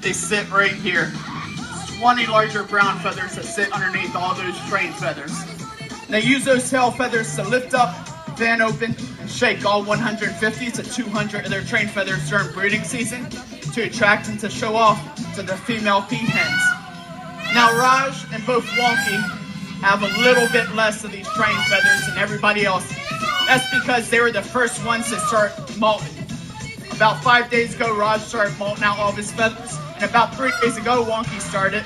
they sit right here. 20 larger brown feathers that sit underneath all those train feathers. They use those tail feathers to lift up, fan open, and shake all 150 to 200 of their train feathers during breeding season to attract and to show off to the female peahens. Now Raj and both Wonky have a little bit less of these train feathers than everybody else. That's because they were the first ones to start molting. About 5 days ago, Raj started molting out all of his feathers, and about 3 days ago, Wonky started.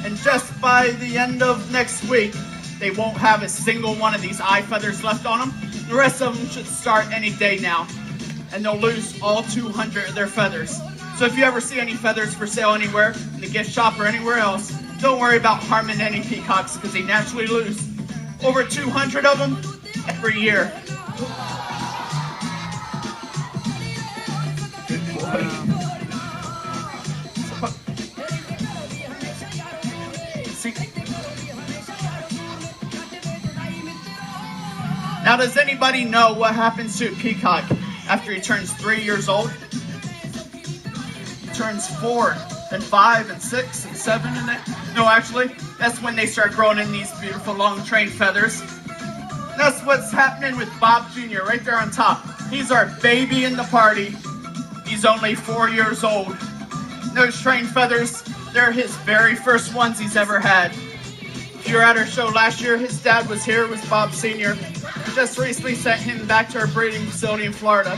And just by the end of next week, they won't have a single one of these eye feathers left on them. The rest of them should start any day now, and they'll lose all 200 of their feathers. So if you ever see any feathers for sale anywhere, in the gift shop or anywhere else, don't worry about harming any peacocks because they naturally lose over 200 of them every year. Good boy. See? Now, does anybody know what happens to a peacock after he turns 3 years old? He turns 4, then 5, and 6, and 7, and 8. No, actually, that's when they start growing in these beautiful long train feathers. That's what's happening with Bob Jr. right there on top. He's our baby in the party. He's only 4 years old. Those train feathers, they're his very first ones he's ever had. If you were at our show last year, his dad was here, was Bob Sr. Just recently sent him back to our breeding facility in Florida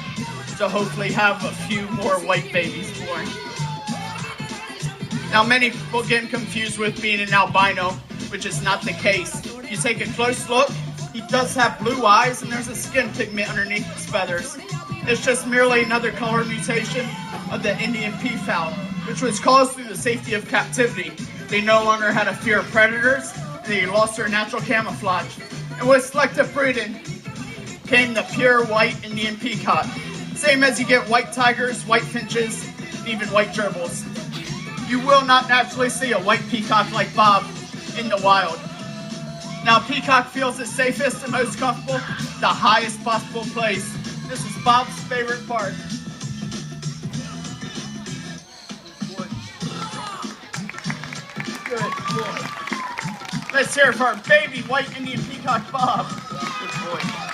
to hopefully have a few more white babies born. Now, many people get confused with being an albino, which is not the case. If you take a close look, he does have blue eyes and there's a skin pigment underneath his feathers. It's just merely another color mutation of the Indian peafowl, which was caused through the safety of captivity. They no longer had a fear of predators, and they lost their natural camouflage. And with selective breeding came the pure white Indian peacock. Same as you get white tigers, white finches, and even white gerbils. You will not naturally see a white peacock like Bob in the wild. Now, peacock feels the safest and most comfortable, the highest possible place. This is Bob's favorite part. Good boy. Let's hear it for our baby white Indian peacock, Bob. Good boy.